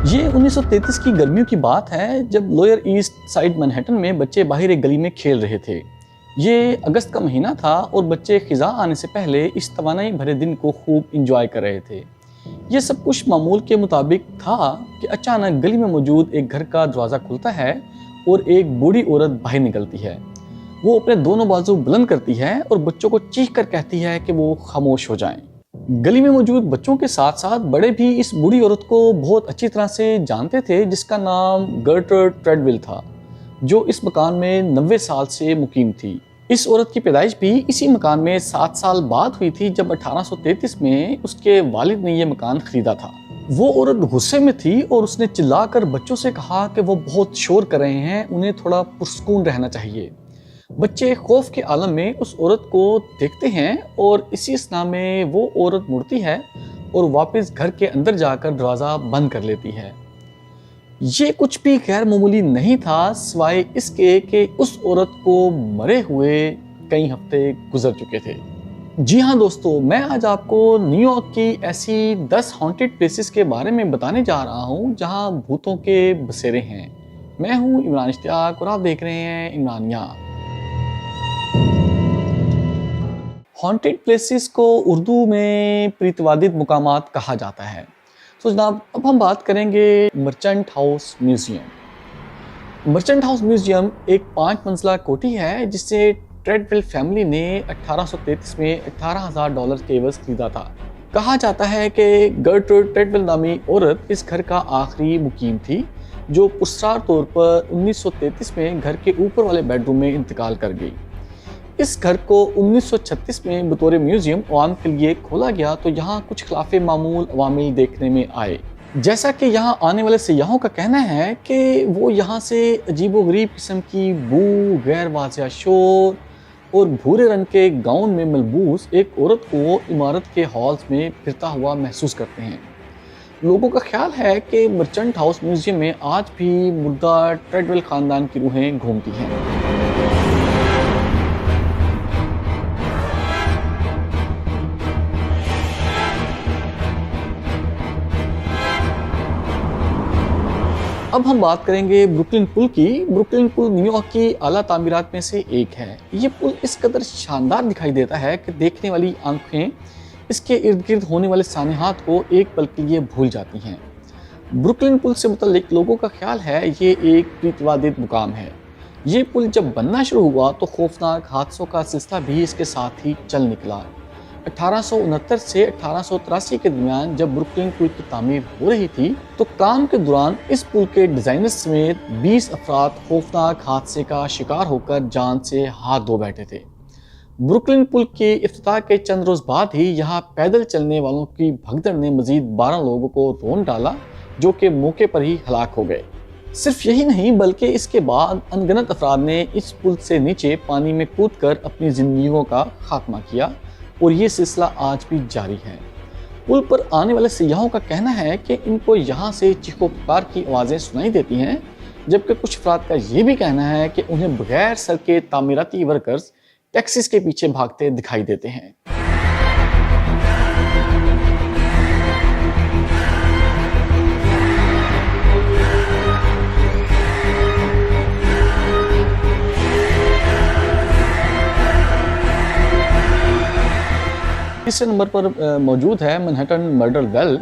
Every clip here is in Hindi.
ये 1933 की गर्मियों की बात है, जब लोअर ईस्ट साइड मैनहट्टन में बच्चे बाहर एक गली में खेल रहे थे। ये अगस्त का महीना था और बच्चे खिज़ां आने से पहले इस तवानाई भरे दिन को खूब इंजॉय कर रहे थे। ये सब कुछ मामूल के मुताबिक था कि अचानक गली में मौजूद एक घर का दरवाज़ा खुलता है और एक बूढ़ी औरत बाहर निकलती है। वो अपने दोनों बाजू बुलंद करती है और बच्चों को चीख कर कहती है कि वो खामोश हो जाएं। गली में मौजूद बच्चों के साथ साथ बड़े भी इस बूढ़ी औरत को बहुत अच्छी तरह से जानते थे, जिसका नाम गर्ट्रूड ट्रेडविल था, जो इस मकान में 90 साल से मुकीम थी। इस औरत की पैदाइश भी इसी मकान में 7 साल बाद हुई थी, जब 1833 में उसके वालिद ने यह मकान खरीदा था। वो औरत गुस्से में थी और उसने चिल्लाकर बच्चों से कहा कि वो बहुत शोर कर रहे हैं, उन्हें थोड़ा पुरसकून रहना चाहिए। बच्चे खौफ के आलम में उस औरत को देखते हैं और इसी असना में वो औरत मुड़ती है और वापस घर के अंदर जाकर दरवाज़ा बंद कर लेती है। ये कुछ भी गैर मामूली नहीं था, सिवाय इसके कि उस औरत को मरे हुए कई हफ्ते गुजर चुके थे। जी हाँ दोस्तों, मैं आज आपको न्यूयॉर्क की ऐसी 10 हॉन्टेड प्लेसेस के बारे में बताने जा रहा हूँ जहाँ भूतों के बसेरे हैं। मैं हूँ इमरान इश्तियाक और आप देख रहे हैं इमरानिया। हॉन्टेड प्लेसेस को उर्दू में प्रीतवादित मुकामात कहा जाता है। तो जनाब, अब हम बात करेंगे merchant house museum. Merchant house museum एक 5 मंजिला कोठी है जिसे ट्रेडविल फैमिली ने 1833 में $18,000 के एवज खरीदा था। कहा जाता है कि गर्ट्रूड ट्रेडविल नामी औरत इस घर का आखिरी मुकीम थी, जो पुरस्कार तौर पर 1933 में घर के ऊपर वाले बेडरूम में इंतकाल कर गई। इस घर को 1936 में बतौर म्यूज़ियम आवाम के लिए खोला गया, तो यहाँ कुछ खिलाफ मामूल अवामिल देखने में आए। जैसा कि यहाँ आने वाले सयाहों का कहना है कि वो यहाँ से अजीबोगरीब किस्म की बू, गैर वाज़िया शोर और भूरे रंग के गाउन में मलबूस एक औरत को इमारत के हॉल्स में फिरता हुआ महसूस करते हैं। लोगों का ख्याल है कि मर्चेंट हाउस म्यूज़ियम में आज भी मुर्दा ट्रेडविल ख़ानदान की रूहें घूमती हैं। अब हम बात करेंगे ब्रुकलिन पुल की। ब्रुकलिन पुल न्यूयॉर्क की आला तामीरात में से एक है। ये पुल इस कदर शानदार दिखाई देता है कि देखने वाली आंखें इसके इर्द गिर्द होने वाले सानेहात को एक पल के लिए भूल जाती हैं। ब्रुकलिन पुल से मुतल्लिक लोगों का ख्याल है ये एक प्रीतवादित मुकाम है। ये पुल जब बनना शुरू हुआ तो खौफनाक हादसों का सिलसिला भी इसके साथ ही चल निकला। 1869 से 1883 के दरमियान जब ब्रुकलिन पुल की तामीर हो रही थी, तो काम के दौरान इस पुल के डिज़ाइनर समेत 20 अफराद खौफनाक हादसे का शिकार होकर जान से हाथ धो बैठे थे। ब्रुकलिन पुल के इफ्तिताह के चंद रोज़ बाद ही यहाँ पैदल चलने वालों की भगदड़ ने मजीद 12 लोगों को रोन डाला, जो कि मौके पर ही हलाक हो गए। सिर्फ यही नहीं, बल्कि इसके बाद अनगिनत अफराद ने इस पुल से नीचे पानी में कूदकर अपनी जिंदगियों का खात्मा किया और ये सिलसिला आज भी जारी है। पुल पर आने वाले सयाहों का कहना है कि इनको यहाँ से चीखो पुकार की आवाज़ें सुनाई देती हैं, जबकि कुछ अफराद का ये भी कहना है कि उन्हें बगैर सर के तामीराती वर्कर्स टैक्सीज के पीछे भागते दिखाई देते हैं। तीसरे नंबर पर मौजूद है मैनहट्टन मर्डर वेल।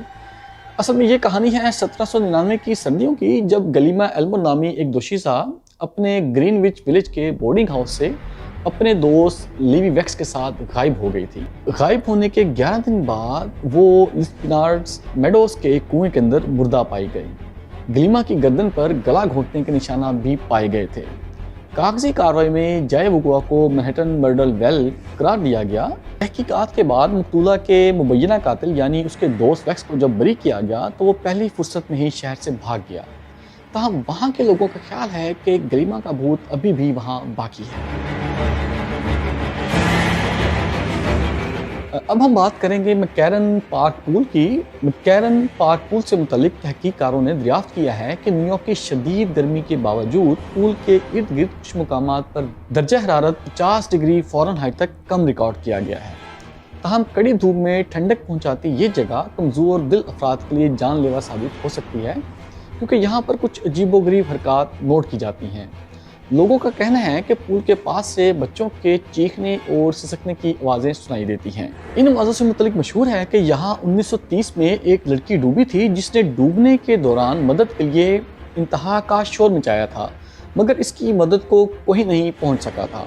असल में ये कहानी है 1799 की सर्दियों की, जब गलीमा एल्मो नामी एक दोशीज़ा अपने ग्रीनविच विलेज के बोर्डिंग हाउस से अपने दोस्त लीवी वेक्स के साथ गायब हो गई थी। गायब होने के 11 दिन बाद वो लिस्पिनार्ड्स मेडोज के कुएं के अंदर मुर्दा पाई गई। गलीमा की गर्दन पर गला घोंटने के निशाना भी पाए गए थे। कागजी कार्रवाई में जय वुगवा को मैनहट्टन मर्डर वेल करार दिया गया। तहकीकात के बाद मकतूला के मुबैना कातिल यानी उसके दोस्त वैक्स को जब बरी किया गया तो वो पहली फुर्सत में ही शहर से भाग गया। तहाँ वहाँ के लोगों का ख्याल है कि गरिमा का भूत अभी भी वहाँ बाकी है। अब हम बात करेंगे मैककैरन पार्क पूल की। मैककैरन पार्क पूल से मुतल्लिक तहकीकारों ने दरियाफ्त किया है कि न्यूयॉर्क की शदीद गर्मी के बावजूद पूल के इर्द गिर्द कुछ मुकामात पर दर्जा हरारत 50 डिग्री फ़ारेनहाइट तक कम रिकॉर्ड किया गया है। ताहम कड़ी धूप में ठंडक पहुंचाती ये जगह कमज़ोर दिल अफराद के लिए जानलेवा साबित हो सकती है, क्योंकि यहाँ पर कुछ अजीबोगरीब हरकत नोट की जाती हैं। लोगों का कहना है कि पूल के पास से बच्चों के चीखने और सिसकने की आवाज़ें सुनाई देती हैं। इन आवाज़ों से मुतल्लिक मशहूर है कि यहाँ 1930 में एक लड़की डूबी थी जिसने डूबने के दौरान मदद के लिए इंतहा का शोर मचाया था, मगर इसकी मदद को कोई नहीं पहुँच सका था।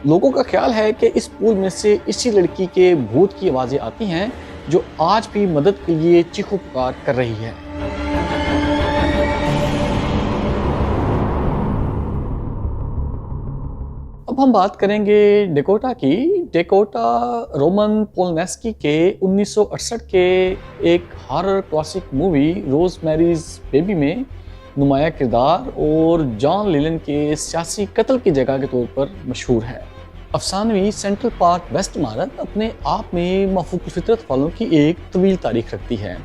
लोगों का ख्याल है कि इस पूल में से इसी लड़की के भूत की आवाज़ें आती हैं जो आज भी मदद के लिए चीखो पुकार कर रही है। अब हम बात करेंगे डेकोटा की। डेकोटा रोमन पोलनेस्की के 1968 के एक हॉरर क्लासिक मूवी रोज़मेरीज़ बेबी में नुमाया किरदार और जॉन लेलन के सियासी कत्ल की जगह के तौर पर मशहूर है। अफसानवी सेंट्रल पार्क वेस्ट इमारत अपने आप में मफूक फितरत वालों की एक तवील तारीख रखती है।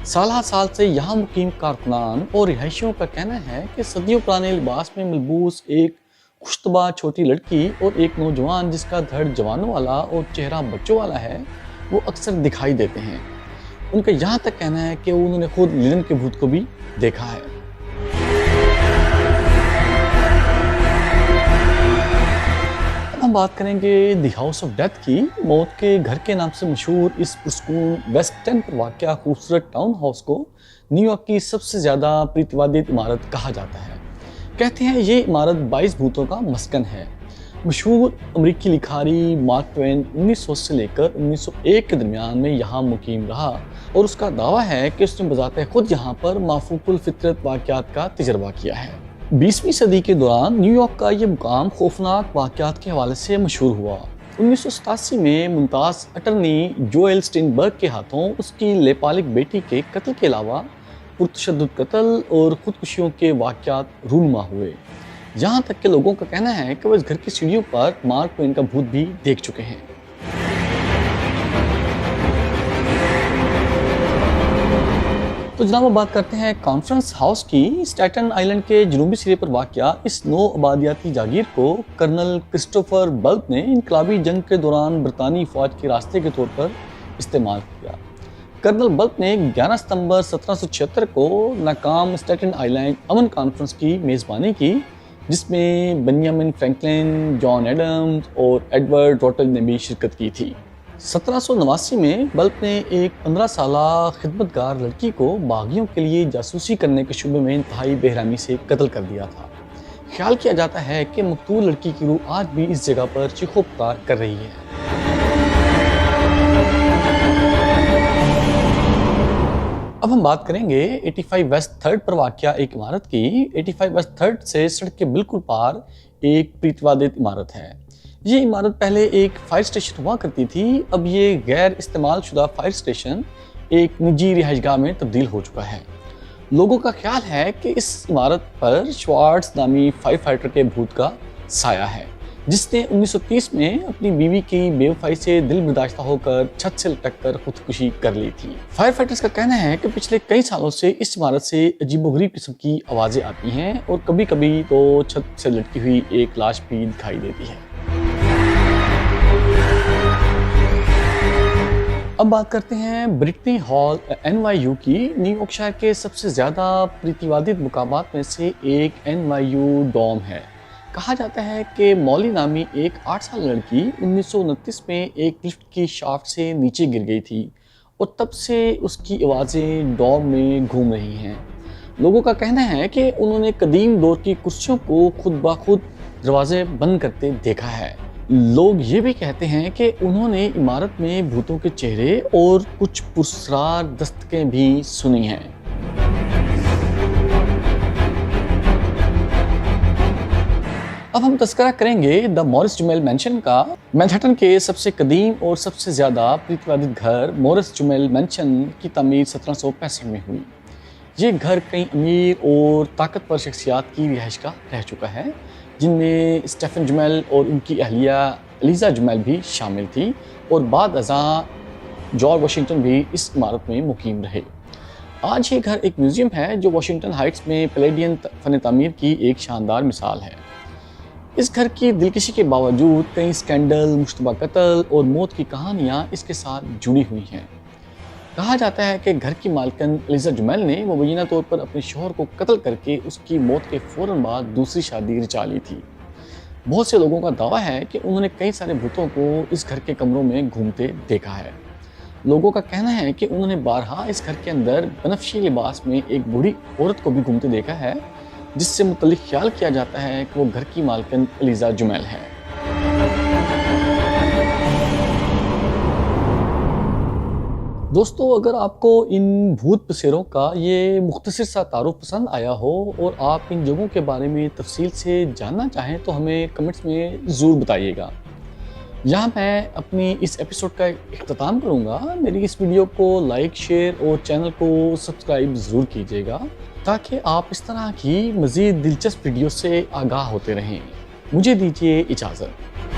साल साल से यहाँ मुकीम कारकुनान और रिहायशियों का कहना है कि सदियों पुराने लिबास में मलबूस एक खुशतबा छोटी लड़की और एक नौजवान जिसका धड़ जवानों वाला और चेहरा बच्चों वाला है वो अक्सर दिखाई देते हैं। उनका यहाँ तक कहना है कि उन्होंने खुद लेलन के भूत को भी देखा है। अब हम बात करेंगे द हाउस ऑफ डेथ की। मौत के घर के नाम से मशहूर इस पुरस्कून वेस्ट एंड पर वाक़या खूबसूरत टाउन हाउस को न्यूयॉर्क की सबसे ज़्यादा प्रीतिवादित इमारत कहा जाता है। कहते हैं ये इमारत 22 भूतों का मस्कन है। मशहूर अमरीकी लिखारी मार्क ट्वेन 1900 से लेकर 1901 के दरमियान में यहाँ मुकीम रहा और उसका दावा है कि उसने बजाते खुद यहाँ पर माफूकुल फितरत वाक़यात का तजर्बा किया है। 20वीं सदी के दौरान न्यूयॉर्क का ये मुकाम खौफनाक वाक़यात के हवाले से मशहूर हुआ। 1987 में मुमताज़ अटर्नी जोएल स्टीनबर्ग के हाथों उसकी लेपालिक बेटी के कत्ल के अलावा पुरतशद्दुद कत्ल और ख़ुदकुशियों के वाक़यात रूनुमा हुए। यहाँ तक के लोगों का कहना है कि वह इस घर की सीढ़ियों पर मार्क ट्वेन का भूत भी देख चुके हैं। तो जनाब बात करते हैं कॉन्फ्रेंस हाउस की। स्टैटन आइलैंड के जनूबी सिरे पर वाक़या इस नौ आबादियाती जागीर को कर्नल क्रिस्टोफर बल्ब ने इनकलाबी जंग के दौरान बरतानी फ़ौज के रास्ते के तौर पर इस्तेमाल किया। कर्नल बल्ब ने 11 सितंबर 1776 को नाकाम स्टैटन आइलैंड अमन कॉन्फ्रेंस की मेज़बानी की, जिसमें बेंजामिन फ्रैंकलिन, जॉन एडम्स और एडवर्ड रोटल ने भी शिरकत की थी। 1789 में बल्ब ने एक 15 साला खिदमतगार लड़की को बागियों के लिए जासूसी करने के शुबे में इंतहाई बेरहमी से कत्ल कर दिया था। ख्याल किया जाता है कि मकतूल लड़की की रूह आज भी इस जगह पर चीखो पुकार कर रही है। अब हम बात करेंगे 85 वेस्ट थर्ड पर वाक़या एक इमारत की। 85 वेस्ट थर्ड से सड़क के बिल्कुल पार एक प्रीतिवादित इमारत है। ये इमारत पहले एक फायर स्टेशन हुआ करती थी। अब ये गैर इस्तेमाल शुदा फायर स्टेशन एक निजी रिहाइशगाह में तब्दील हो चुका है। लोगों का ख्याल है कि इस इमारत पर श्वार्ट्ज नामी फायर फाइटर के भूत का साया है, जिसने 1930 में अपनी बीवी की बेवफाई से दिल बर्दाश्त होकर छत से लटक कर खुदकुशी कर ली थी। फायर फाइटर्स का कहना है कि पिछले कई सालों से इस इमारत से अजीबोगरीब किस्म की आवाज़ें आती हैं और कभी कभी तो छत से लटकी हुई एक लाश भी दिखाई देती है। अब बात करते हैं ब्रिटनी हॉल NYU की। न्यूयॉर्क शहर के सबसे ज़्यादा प्रीतिवादित मुकामात में से एक NYU डॉम है। कहा जाता है कि मौली नामी एक 8 साल लड़की 1929 में एक लिफ्ट की शाफ्ट से नीचे गिर गई थी और तब से उसकी आवाज़ें डॉम में घूम रही हैं। लोगों का कहना है कि उन्होंने कदीम दौर की कुर्सियों को खुद ब खुद दरवाजे बंद करते देखा है। लोग ये भी कहते हैं कि उन्होंने इमारत में भूतों के चेहरे और कुछ पुरस्कार दस्तकें भी सुनी हैं। अब हम तस्करा करेंगे द मॉरिस जुमेल मैंशन का। मैनहट्टन के सबसे कदीम और सबसे ज़्यादा प्रतिवादित घर मॉरिस जुमेल मैंशन की तमीर 1765 में हुई। ये घर कई अमीर और ताकतवर शख्सियात की रिहाइश का रह चुका है, जिनमें स्टेफन जुमेल और उनकी अहलिया एलिज़ा जुमेल भी शामिल थी, और बाद अज़ा जॉर्ज वाशिंगटन भी इस इमारत में मुकीम रहे। आज ये घर एक म्यूज़ियम है जो वाशिंगटन हाइट्स में पैलेडियन फ़न तामीर की एक शानदार मिसाल है। इस घर की दिलकशी के बावजूद कई स्कैंडल, मुश्तबा कत्ल और मौत की कहानियाँ इसके साथ जुड़ी हुई हैं। कहा जाता है कि घर की मालकिन एलिज़ा जुमेल ने मुबैना तौर पर अपने शौहर को कत्ल करके उसकी मौत के फ़ौरन बाद दूसरी शादी रचा ली थी। बहुत से लोगों का दावा है कि उन्होंने कई सारे भूतों को इस घर के कमरों में घूमते देखा है। लोगों का कहना है कि उन्होंने बारहा इस घर के अंदर बनफशी लिबास में एक बूढ़ी औरत को भी घूमते देखा है, जिससे मुतल्लिक ख्याल किया जाता है कि वो घर की मालकिन एलिज़ा जुमेल है। दोस्तों, अगर आपको इन भूत बसेरों का ये मुख्तसर सा तारुफ पसंद आया हो और आप इन जगहों के बारे में तफसील से जानना चाहें तो हमें कमेंट्स में ज़रूर बताइएगा। यहाँ मैं अपनी इस एपिसोड का इख्तिताम करूँगा। मेरी इस वीडियो को लाइक, शेयर और चैनल को सब्सक्राइब ज़रूर कीजिएगा, ताकि आप इस तरह की मज़ीद दिलचस्प वीडियो से आगाह होते रहें। मुझे दीजिए इजाज़त।